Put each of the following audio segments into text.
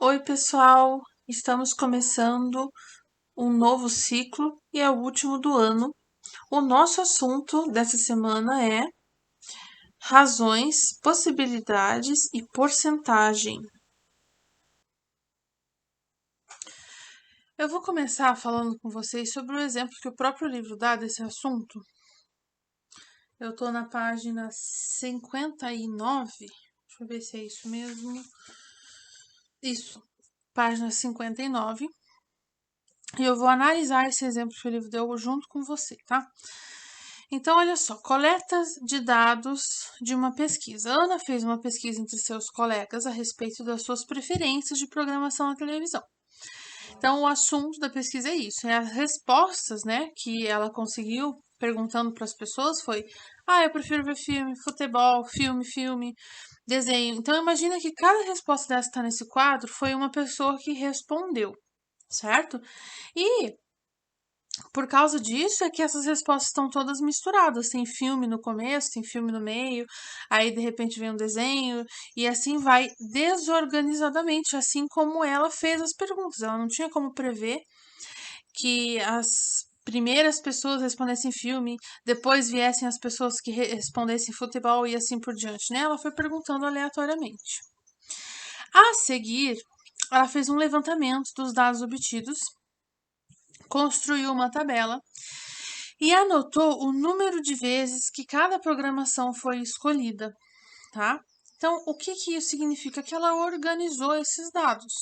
Oi, pessoal! Estamos começando um novo ciclo e é o último do ano. O nosso assunto dessa semana é razões, possibilidades e porcentagem. Eu vou começar falando com vocês sobre o exemplo que o próprio livro dá desse assunto. Eu estou na página 59. Deixa eu ver se é isso mesmo. Isso, página 59. E eu vou analisar esse exemplo que o livro deu junto com você, tá? Então, olha só, coletas de dados de uma pesquisa. A Ana fez uma pesquisa entre seus colegas a respeito das suas preferências de programação na televisão. Então, o assunto da pesquisa é isso, as respostas, né, que ela conseguiu perguntando para as pessoas foi: eu prefiro ver filme, futebol, filme, desenho. Então, imagina que cada resposta dessa que está nesse quadro foi uma pessoa que respondeu, certo? E por causa disso é que essas respostas estão todas misturadas. Tem filme no começo, tem filme no meio, aí de repente vem um desenho, e assim vai desorganizadamente, assim como ela fez as perguntas. Ela não tinha como prever que as primeiras pessoas respondessem filme, depois viessem as pessoas que respondessem futebol e assim por diante, né? Ela foi perguntando aleatoriamente. A seguir, ela fez um levantamento dos dados obtidos, construiu uma tabela e anotou o número de vezes que cada programação foi escolhida, tá? Então, o que isso significa? Que ela organizou esses dados.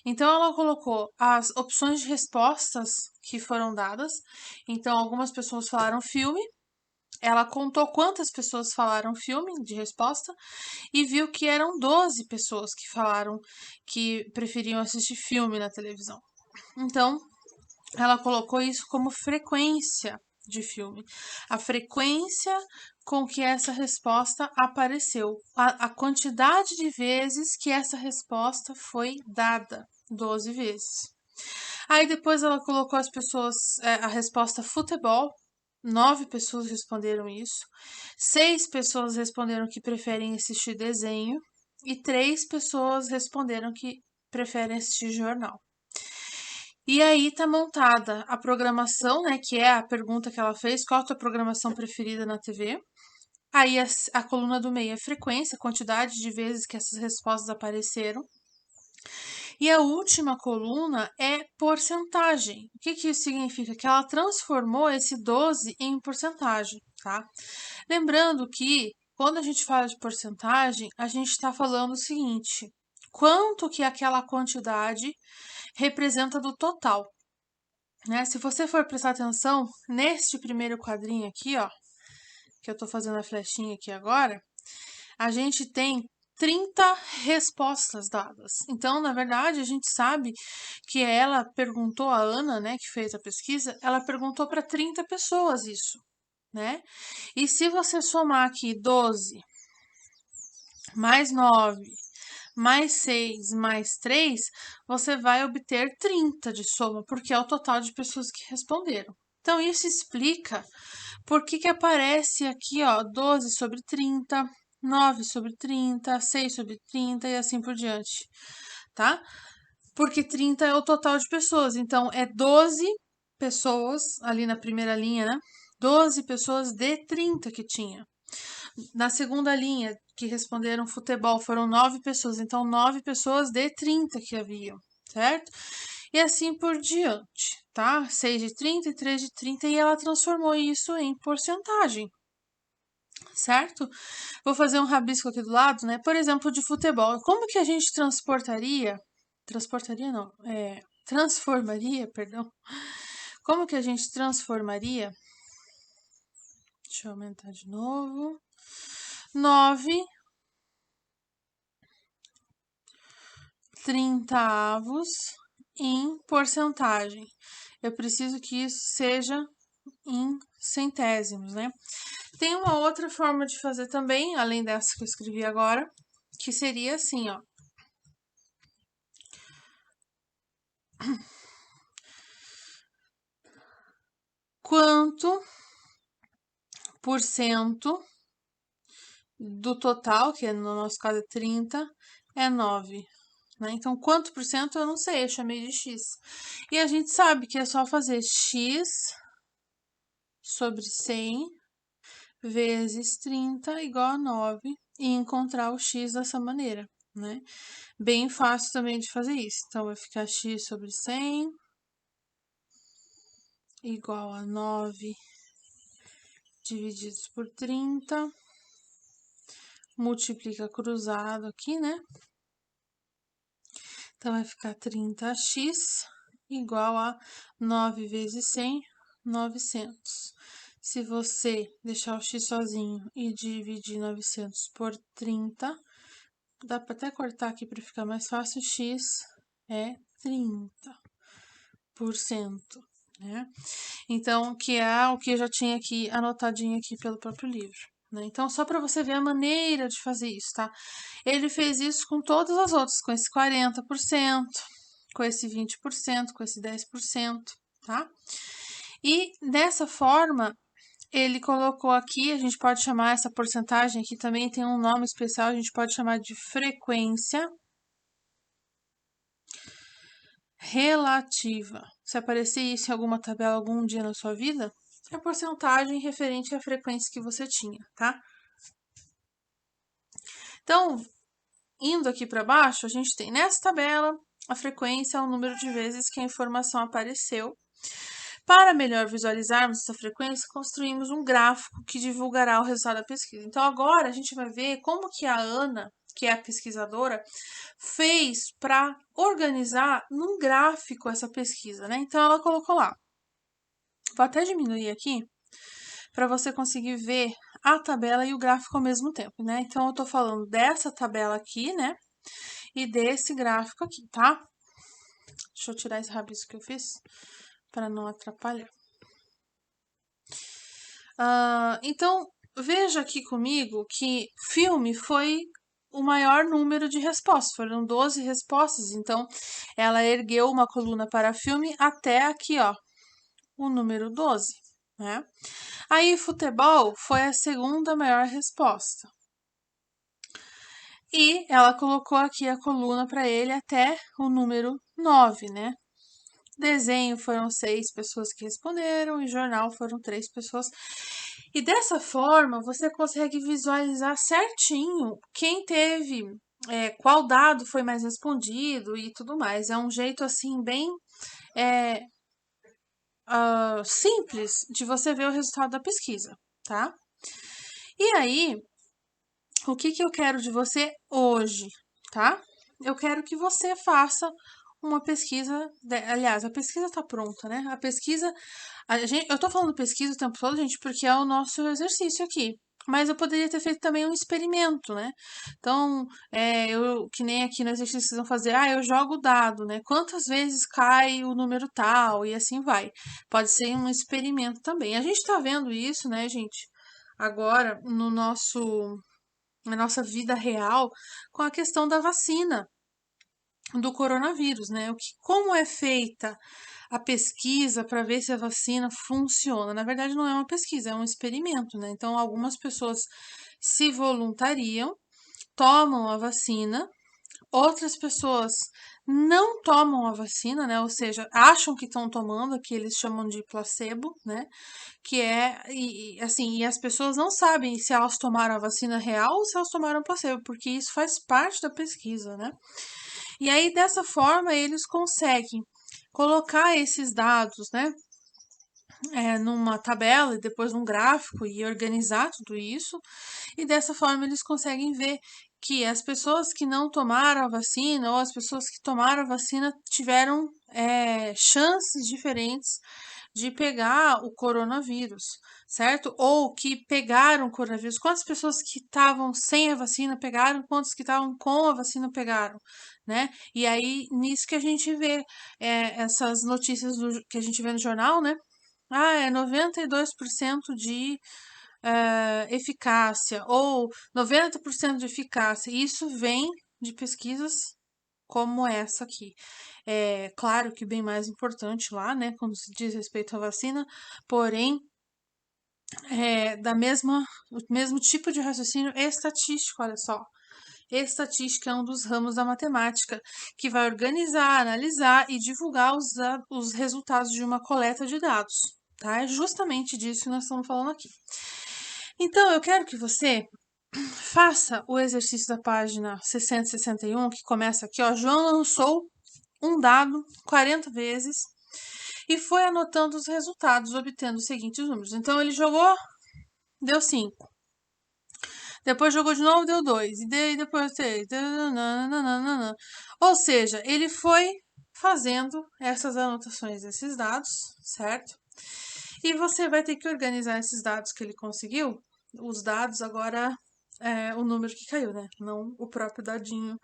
Então, ela colocou as opções de respostas que foram dadas. Então, algumas pessoas falaram filme. Ela contou quantas pessoas falaram filme de resposta e viu que eram 12 pessoas que falaram que preferiam assistir filme na televisão. Então, ela colocou isso como frequência de filme. A frequência com que essa resposta apareceu. A quantidade de vezes que essa resposta foi dada. 12 vezes. Aí depois ela colocou as pessoas, a resposta futebol. 9 pessoas responderam isso. 6 pessoas responderam que preferem assistir desenho. E 3 pessoas responderam que preferem assistir jornal. E aí tá montada a programação, né, que é a pergunta que ela fez, qual a tua programação preferida na TV? Aí a coluna do meio é frequência, quantidade de vezes que essas respostas apareceram. E a última coluna é porcentagem. O que isso significa? Que ela transformou esse 12 em porcentagem, tá? Lembrando que quando a gente fala de porcentagem, a gente está falando o seguinte: quanto que aquela quantidade representa do total, né? Se você for prestar atenção neste primeiro quadrinho aqui, ó, que eu tô fazendo a flechinha aqui agora, a gente tem 30 respostas dadas. Então, na verdade, a gente sabe que ela perguntou, a Ana, né, que fez a pesquisa, ela perguntou para 30 pessoas isso, né? E se você somar aqui 12 mais 9 mais 6 mais 3, você vai obter 30 de soma, porque é o total de pessoas que responderam. Então, isso explica por que aparece aqui, ó, 12 sobre 30, 9 sobre 30, 6 sobre 30 e assim por diante, tá? Porque 30 é o total de pessoas, então é 12 pessoas ali na primeira linha, né? 12 pessoas de 30 que tinha. Na segunda linha, que responderam futebol, foram 9 pessoas. Então, 9 pessoas de 30 que haviam, certo? E assim por diante, tá? 6 de 30 e 3 de 30. E ela transformou isso em porcentagem, certo? Vou fazer um rabisco aqui do lado, né? Por exemplo, de futebol. Como que a gente transformaria, perdão. Como que a gente transformaria? Deixa eu aumentar de novo. 9 trintaavos em porcentagem. Eu preciso que isso seja em centésimos, né? Tem uma outra forma de fazer também, além dessa que eu escrevi agora, que seria assim, ó. Quanto por cento do total, que no nosso caso é 30, é 9. né? Então, quanto por cento eu não sei, eu chamei de x. E a gente sabe que é só fazer x sobre 100 vezes 30 igual a 9 e encontrar o x dessa maneira, né? Bem fácil também de fazer isso. Então, vai ficar x sobre 100 igual a 9 divididos por 30. Multiplica cruzado aqui, né? Então, vai ficar 30x igual a 9 vezes 100, 900. Se você deixar o x sozinho e dividir 900 por 30, dá para até cortar aqui para ficar mais fácil, x é 30%, né? Então, que é o que eu já tinha aqui anotadinho aqui pelo próprio livro, né? Então, só para você ver a maneira de fazer isso, tá? Ele fez isso com todas as outras, com esse 40%, com esse 20%, com esse 10%, tá? E dessa forma, ele colocou aqui, a gente pode chamar essa porcentagem aqui também, tem um nome especial, a gente pode chamar de frequência relativa. Se aparecer isso em alguma tabela algum dia na sua vida, é a porcentagem referente à frequência que você tinha, tá? Então, indo aqui para baixo, a gente tem nessa tabela a frequência é o número de vezes que a informação apareceu. Para melhor visualizarmos essa frequência, construímos um gráfico que divulgará o resultado da pesquisa. Então, agora a gente vai ver como que a Ana, que é a pesquisadora, fez para organizar num gráfico essa pesquisa, né? Então, ela colocou lá. Vou até diminuir aqui para você conseguir ver a tabela e o gráfico ao mesmo tempo, né? Então, eu tô falando dessa tabela aqui, né? E desse gráfico aqui, tá? Deixa eu tirar esse rabisco que eu fiz para não atrapalhar. Então, veja aqui comigo que filme foi o maior número de respostas, foram 12 respostas, então ela ergueu uma coluna para filme até aqui, ó, o número 12, né? Aí, futebol foi a segunda maior resposta. E ela colocou aqui a coluna para ele até o número 9, né? Desenho foram 6 pessoas que responderam e jornal foram 3 pessoas. E dessa forma você consegue visualizar certinho quem teve, qual dado foi mais respondido e tudo mais. É um jeito assim bem simples de você ver o resultado da pesquisa, tá? E aí, o que eu quero de você hoje, tá? Eu quero que você faça uma pesquisa, aliás, a pesquisa está pronta, né? A pesquisa, eu tô falando pesquisa o tempo todo, gente, porque é o nosso exercício aqui. Mas eu poderia ter feito também um experimento, né? Então, que nem aqui no exercício vocês vão fazer, eu jogo o dado, né? Quantas vezes cai o número tal e assim vai. Pode ser um experimento também. A gente tá vendo isso, né, gente? Agora, na nossa vida real, com a questão da vacina do coronavírus, né? Como é feita a pesquisa para ver se a vacina funciona? Na verdade, não é uma pesquisa, é um experimento, né? Então, algumas pessoas se voluntariam, tomam a vacina, outras pessoas não tomam a vacina, né? Ou seja, acham que estão tomando, que eles chamam de placebo, né? Que é, e as pessoas não sabem se elas tomaram a vacina real ou se elas tomaram placebo, porque isso faz parte da pesquisa, né? E aí, dessa forma, eles conseguem colocar esses dados, né, numa tabela e depois num gráfico e organizar tudo isso. E dessa forma, eles conseguem ver que as pessoas que não tomaram a vacina ou as pessoas que tomaram a vacina tiveram chances diferentes de pegar o coronavírus, certo? Ou que pegaram o coronavírus. Quantas pessoas que estavam sem a vacina pegaram, quantas que estavam com a vacina pegaram, né? E aí, nisso que a gente vê essas notícias que a gente vê no jornal, né? 92% de eficácia ou 90% de eficácia. Isso vem de pesquisas como essa aqui. É claro que bem mais importante lá, né, quando se diz respeito à vacina, porém, o mesmo tipo de raciocínio estatístico, olha só. Estatística é um dos ramos da matemática que vai organizar, analisar e divulgar os resultados de uma coleta de dados, tá? É justamente disso que nós estamos falando aqui. Então, eu quero que você faça o exercício da página 60 e 61, que começa aqui, ó. João lançou um dado 40 vezes e foi anotando os resultados, obtendo os seguintes números. Então, ele jogou, deu 5. Depois jogou de novo, deu 2. E depois 3. Ou seja, ele foi fazendo essas anotações desses dados, certo? E você vai ter que organizar esses dados que ele conseguiu. Os dados agora o número que caiu, né? Não o próprio dadinho,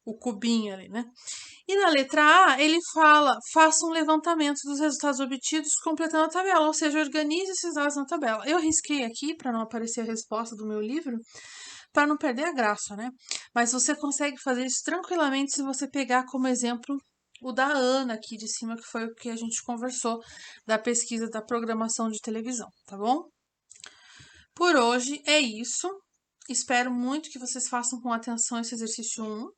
o cubinho ali, né? E na letra A, ele fala, faça um levantamento dos resultados obtidos completando a tabela, ou seja, organize esses dados na tabela. Eu risquei aqui para não aparecer a resposta do meu livro, para não perder a graça, né? Mas você consegue fazer isso tranquilamente se você pegar como exemplo o da Ana aqui de cima, que foi o que a gente conversou da pesquisa da programação de televisão, tá bom? Por hoje é isso. Espero muito que vocês façam com atenção esse exercício 1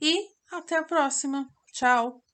e até a próxima. Tchau!